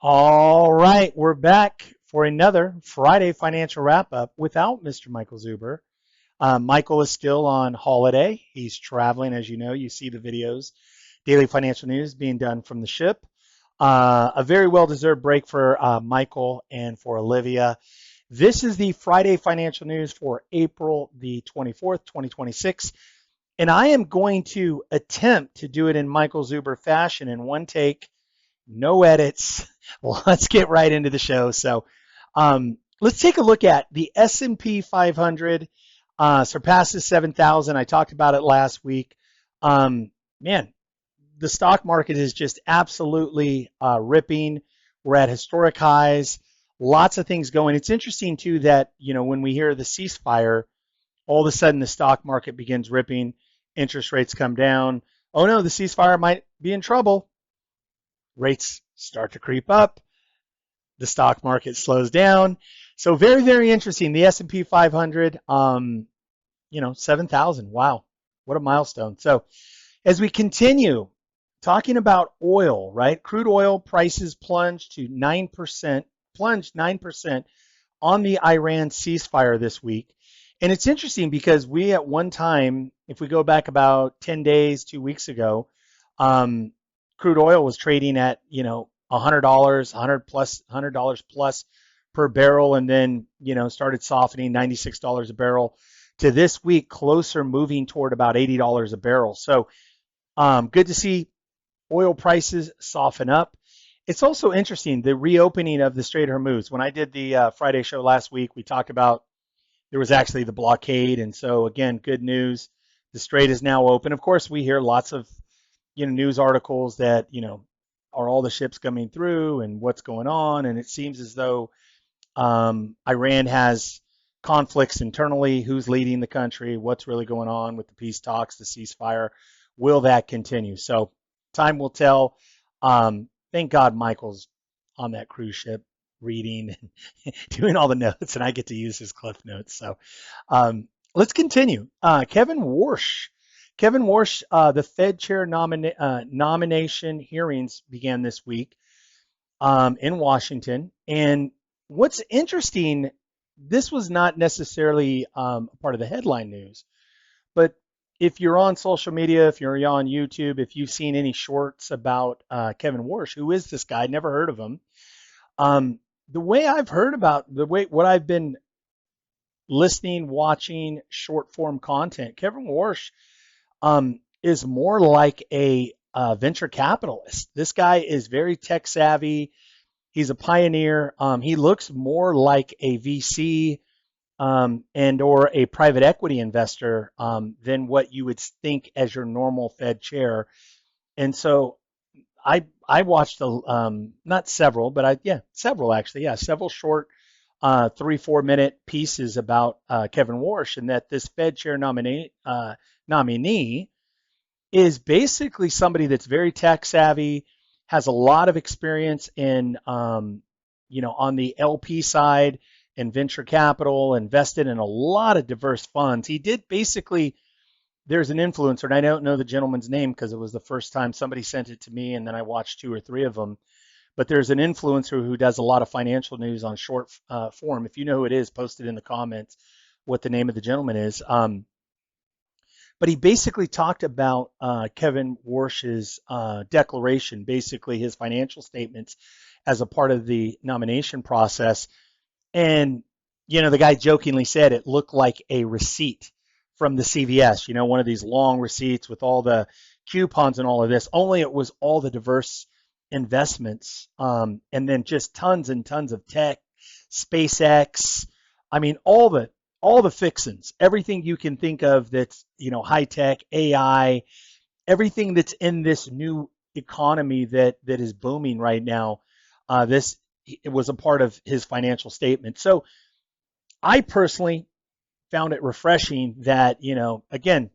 All right, we're back for another Friday financial wrap up without Mr. Michael Zuber. Michael is still on holiday. He's traveling, as you know. You see the videos, daily financial news being done from the ship. A very well deserved break for Michael and for Olivia. This is the Friday financial news for April the 24th, 2026. And I am going to attempt to do it in Michael Zuber fashion in one take, no edits. Let's get right into the show. Let's take a look at the S&P 500 surpasses 7,000. I talked about it last week. Man, the stock market is just absolutely ripping. We're at historic highs. Lots of things going. It's interesting too that when we hear the ceasefire, all of a sudden the stock market begins ripping. Interest rates come down. Oh no, the ceasefire might be in trouble. Rates start to creep up. The stock market slows down. So very, very interesting. The S&P 500, 7,000. Wow, what a milestone. So as we continue talking about oil, right? Crude oil prices plunged 9% on the Iran ceasefire this week. And it's interesting because we at one time, if we go back about 10 days, 2 weeks ago, crude oil was trading at, $100, $100 plus per barrel, and then, started softening, $96 a barrel to this week, closer moving toward about $80 a barrel. So good to see oil prices soften up. It's also interesting, the reopening of the Strait of Hormuz. When I did the Friday show last week, we talked about there was actually the blockade. And so again, good news. The strait is now open. Of course, we hear lots of news articles that, are all the ships coming through and what's going on. And it seems as though Iran has conflicts internally. Who's leading the country? What's really going on with the peace talks, the ceasefire? Will that continue? So time will tell. Thank God Michael's on that cruise ship reading and doing all the notes, and I get to use his cliff notes. So let's continue. Kevin Warsh. The Fed chair nomination hearings began this week in Washington. And what's interesting, this was not necessarily part of the headline news, but if you're on social media, if you're on YouTube, if you've seen any shorts about Kevin Warsh, who is this guy? Never heard of him. The way I've heard about what I've been listening, watching short form content, Kevin Warsh is more like a venture capitalist. This guy is very tech savvy. He's a pioneer. He looks more like a VC and or a private equity investor than what you would think as your normal Fed chair. And so I watched not several, but several actually, several short 3-4 minute pieces about Kevin Warsh, and that this Fed chair nominee is basically somebody that's very tech savvy, has a lot of experience in on the LP side and venture capital, invested in a lot of diverse funds. He did basically. There's an influencer, and I don't know the gentleman's name because it was the first time somebody sent it to me, and then I watched 2 or 3 of them. But there's an influencer who does a lot of financial news on short form. If you know who it is, post it in the comments what the name of the gentleman is. But he basically talked about Kevin Warsh's declaration, basically his financial statements as a part of the nomination process. And, the guy jokingly said it looked like a receipt from the CVS, one of these long receipts with all the coupons and all of this, only it was all the diverse investments, and then just tons and tons of tech, SpaceX. I mean, all the fixins, everything you can think of that's, high tech, AI, everything that's in this new economy that is booming right now. It was a part of his financial statement. So I personally found it refreshing that, again,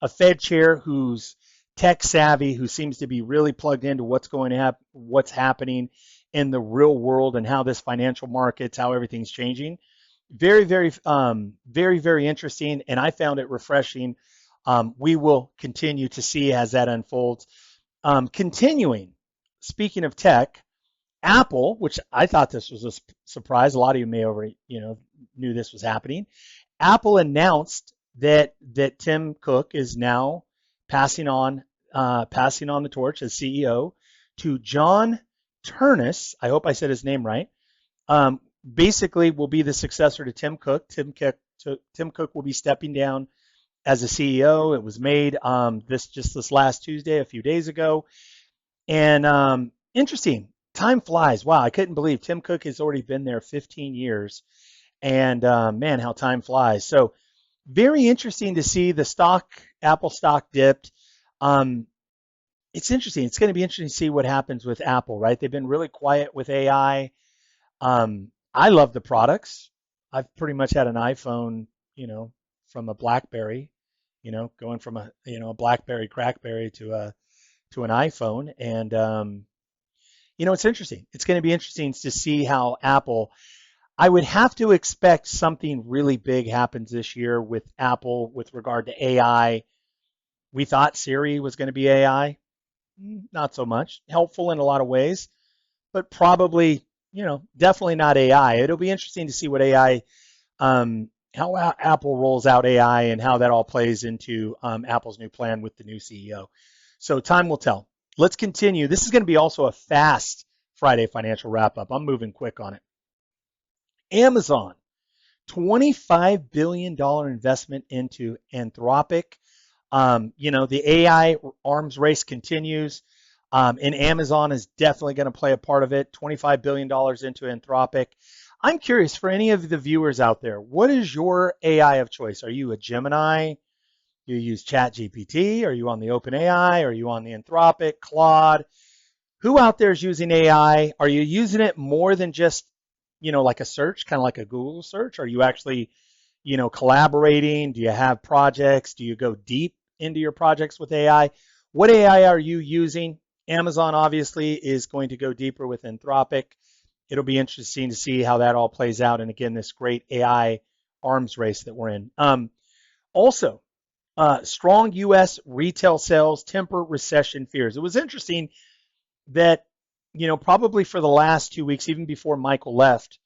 a Fed chair who's tech savvy, who seems to be really plugged into what's happening in the real world and how this financial markets, how everything's changing. Very, very, very, very interesting. And I found it refreshing. We will continue to see as that unfolds. Continuing, speaking of tech, Apple, which I thought this was a surprise, a lot of you may already, knew this was happening. Apple announced that Tim Cook is now passing on passing on the torch as CEO to John Ternus. I hope I said his name right. Basically, will be the successor to Tim Cook. Tim Cook will be stepping down as a CEO. It was made this last Tuesday, a few days ago, and interesting. Time flies. Wow, I couldn't believe Tim Cook has already been there 15 years, and man, how time flies. So very interesting to see the Apple stock dipped. Um, it's interesting. It's going to be interesting to see what happens with Apple, right? They've been really quiet with AI. I love the products. I've pretty much had an iPhone, from a BlackBerry, going from a BlackBerry Crackberry to an iPhone, and it's interesting. It's going to be interesting to see how Apple. I would have to expect something really big happens this year with Apple with regard to AI. We thought Siri was going to be AI. Not so much. Helpful in a lot of ways, but probably, definitely not AI. It'll be interesting to see what AI, how Apple rolls out AI and how that all plays into Apple's new plan with the new CEO. So time will tell. Let's continue. This is going to be also a fast Friday financial wrap up. I'm moving quick on it. Amazon, $25 billion investment into Anthropic. The AI arms race continues, and Amazon is definitely going to play a part of it. $25 billion into Anthropic. I'm curious for any of the viewers out there, what is your AI of choice? Are you a Gemini? Do you use ChatGPT? Are you on the OpenAI? Are you on the Anthropic, Claude? Who out there is using AI? Are you using it more than just, like a search, kind of like a Google search? Are you actually, collaborating? Do you have projects? Do you go deep into your projects with AI? What AI are you using? Amazon obviously is going to go deeper with Anthropic. It'll be interesting to see how that all plays out. And again, this great AI arms race that we're in. Also, strong U.S. retail sales temper recession fears. It was interesting that, probably for the last 2 weeks, even before Michael left,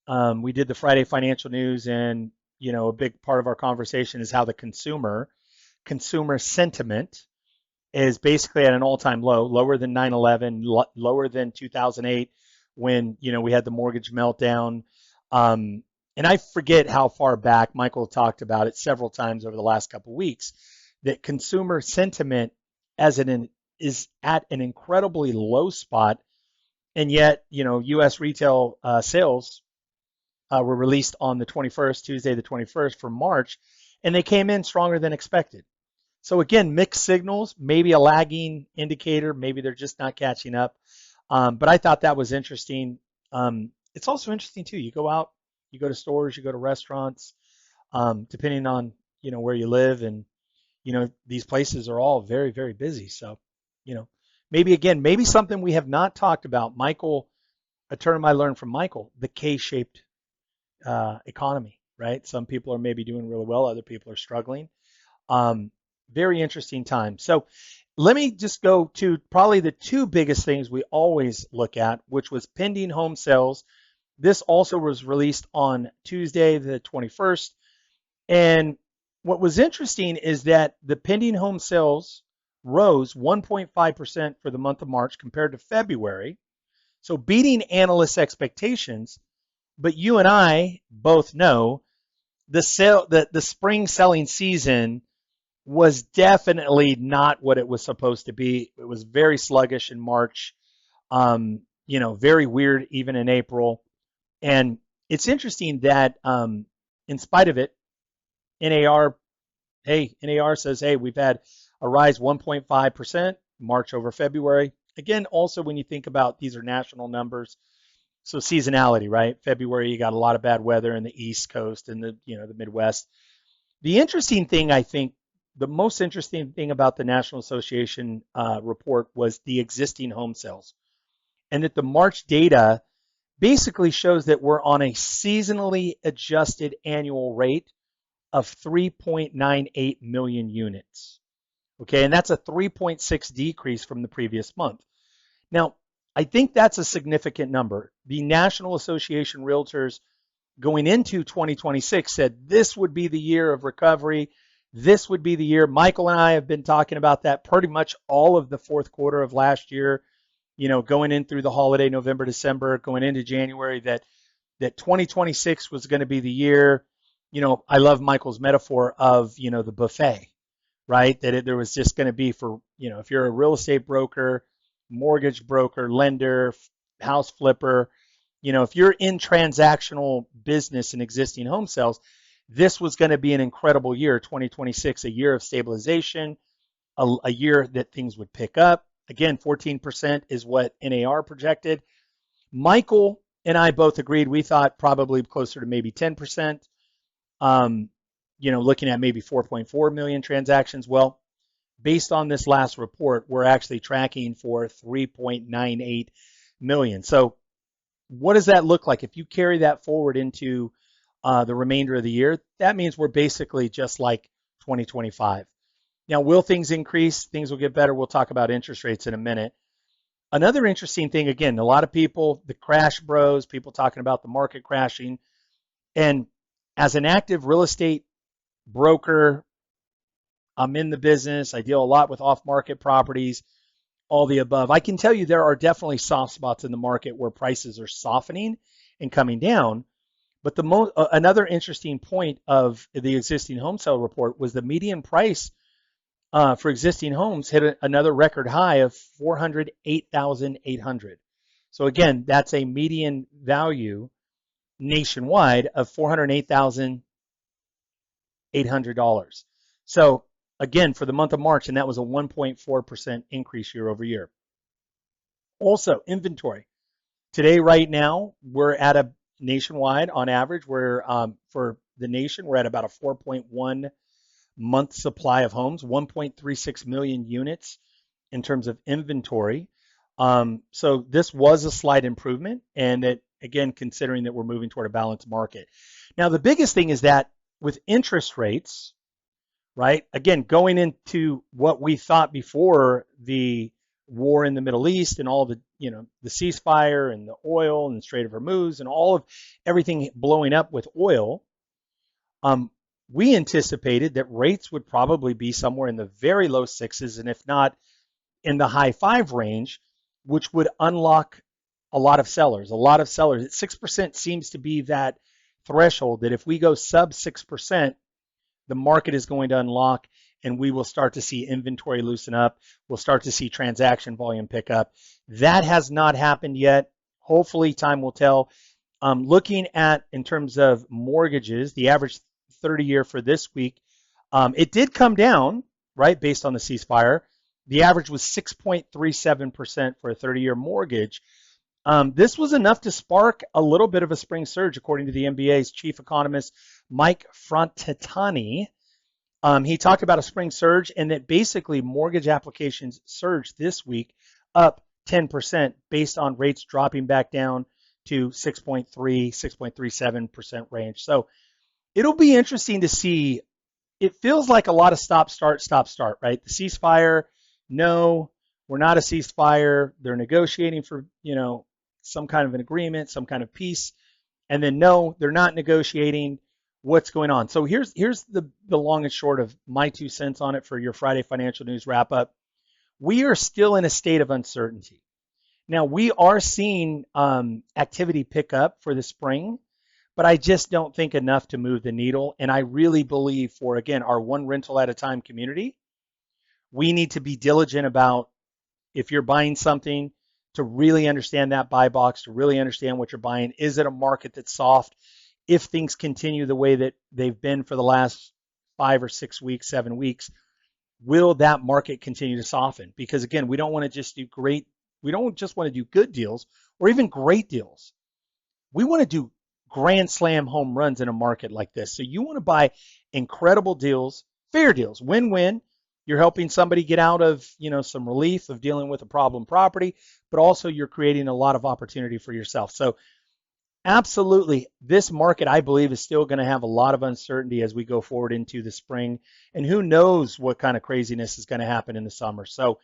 we did the Friday financial news, and, a big part of our conversation is how the consumer sentiment is basically at an all-time low, lower than 9/11, lower than 2008 when, we had the mortgage meltdown. And I forget how far back Michael talked about it several times over the last couple of weeks, that consumer sentiment is at an incredibly low spot. And yet, U.S. retail sales were released on the 21st, Tuesday the 21st for March, and they came in stronger than expected. So again, mixed signals, maybe a lagging indicator, maybe they're just not catching up. But I thought that was interesting. It's also interesting too. You go out, you go to stores, you go to restaurants, depending on, where you live, and, these places are all very, very busy. So, maybe something we have not talked about. Michael, a term I learned from Michael, the K-shaped economy, right? Some people are maybe doing really well, other people are struggling. Very interesting time. So let me just go to probably the two biggest things we always look at, which was pending home sales. This also was released on Tuesday, the 21st. And what was interesting is that the pending home sales rose 1.5% for the month of March compared to February. So beating analysts' expectations. But you and I both know the spring selling season was definitely not what it was supposed to be. It was very sluggish in March, very weird even in April. And it's interesting that in spite of it, NAR says, hey, we've had a rise 1.5% March over February. Again, also when you think about these are national numbers, so seasonality, right? February, you got a lot of bad weather in the East Coast and the Midwest. The interesting thing, I think, the most interesting thing about the National Association report was the existing home sales, and that the March data basically shows that we're on a seasonally adjusted annual rate of 3.98 million units. Okay, and that's a 3.6 decrease from the previous month. Now, I think that's a significant number. The National Association of Realtors going into 2026 said this would be the year of recovery. This would be the year. Michael and I have been talking about that pretty much all of the fourth quarter of last year, going in through the holiday, November, December, going into January, that 2026 was going to be the year. I love Michael's metaphor of, the buffet, right? There was just going to be for, if you're a real estate broker, mortgage broker, lender, house flipper, if you're in transactional business and existing home sales, this was going to be an incredible year, 2026, a year of stabilization, a year that things would pick up. Again, 14% is what NAR projected. Michael and I both agreed we thought probably closer to maybe 10%, looking at maybe 4.4 million transactions. Well, based on this last report, we're actually tracking for 3.98 million. So what does that look like? If you carry that forward into the remainder of the year, that means we're basically just like 2025. Now, will things increase? Things will get better. We'll talk about interest rates in a minute. Another interesting thing, again, a lot of people, the crash bros, people talking about the market crashing. And as an active real estate broker, I'm in the business. I deal a lot with off-market properties, all the above. I can tell you there are definitely soft spots in the market where prices are softening and coming down. But another interesting point of the existing home sale report was the median price for existing homes hit another record high of 408,800. So again, that's a median value nationwide of $408,800. So again, for the month of March, and that was a 1.4% increase year over year. Also, inventory. Today, right now, we're at a nationwide, on average, for the nation, we're at about a 4.1 month supply of homes, 1.36 million units in terms of inventory. So this was a slight improvement, and that, again, considering that we're moving toward a balanced market. Now, the biggest thing is that with interest rates, right, again, going into what we thought before the war in the Middle East and all the ceasefire and the oil and the Strait of Hormuz and all of everything blowing up with oil, we anticipated that rates would probably be somewhere in the very low sixes, and if not in the high five range, which would unlock a lot of sellers. A lot of sellers. 6% seems to be that threshold that if we go sub 6%, the market is going to unlock, and we will start to see inventory loosen up. We'll start to see transaction volume pick up. That has not happened yet. Hopefully, time will tell. Looking at, in terms of mortgages, the average 30-year for this week, it did come down, right, based on the ceasefire. The average was 6.37% for a 30-year mortgage. This was enough to spark a little bit of a spring surge, according to the MBA's chief economist, Mike Frontatani. He talked about a spring surge and that basically mortgage applications surged this week up 10% based on rates dropping back down to 6.3, 6.37% range. So it'll be interesting to see. It feels like a lot of stop, start, right? The ceasefire, no, we're not a ceasefire. They're negotiating for, some kind of an agreement, some kind of peace. And then no, they're not negotiating. What's going on? So here's the long and short of my 2 cents on it for your Friday financial news wrap up. We are still in a state of uncertainty. Now, we are seeing activity pick up for the spring, but I just don't think enough to move the needle. And I really believe for, again, our one rental at a time community, we need to be diligent about, if you're buying something, to really understand that buy box, to really understand what you're buying. Is it a market that's soft? If things continue the way that they've been for the last 5 or 6 weeks, 7 weeks, will that market continue to soften? Because again, we don't want to just do good deals or even great deals. We want to do grand slam home runs in a market like this. So you want to buy incredible deals, fair deals, win-win. You're helping somebody get out of, some relief of dealing with a problem property, but also you're creating a lot of opportunity for yourself. So absolutely, this market, I believe, is still going to have a lot of uncertainty as we go forward into the spring. And who knows what kind of craziness is going to happen in the summer. So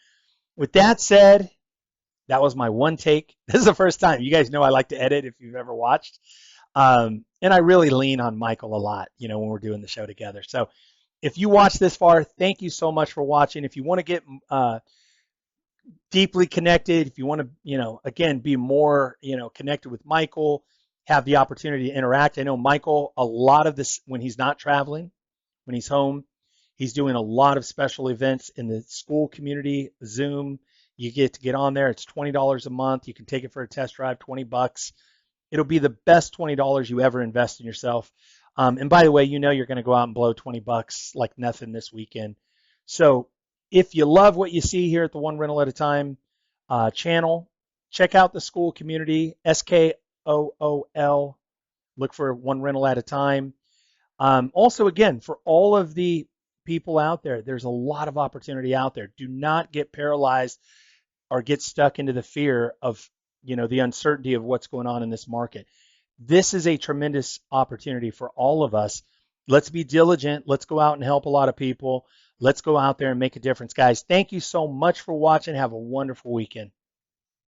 with that said, That was my one take. This is the first time. You guys know I like to edit if you've ever watched. And I really lean on Michael a lot, when we're doing the show together. So if you watch this far, thank you so much for watching. If you want to get deeply connected, if you want to, again, be more, connected with Michael, have the opportunity to interact. I know Michael, a lot of this, when he's not traveling, when he's home, he's doing a lot of special events in the school community, Zoom. You get to get on there. It's $20 a month. You can take it for a test drive, $20. It'll be the best $20 you ever invest in yourself. And by the way, you're going to go out and blow $20 like nothing this weekend. So if you love what you see here at the One Rental at a Time channel, check out the school community, SKOOL. Look for One Rental at a Time. Also, again, for all of the people out there, there's a lot of opportunity out there. Do not get paralyzed or get stuck into the fear of, the uncertainty of what's going on in this market. This is a tremendous opportunity for all of us. Let's be diligent. Let's go out and help a lot of people. Let's go out there and make a difference. Guys, thank you so much for watching. Have a wonderful weekend.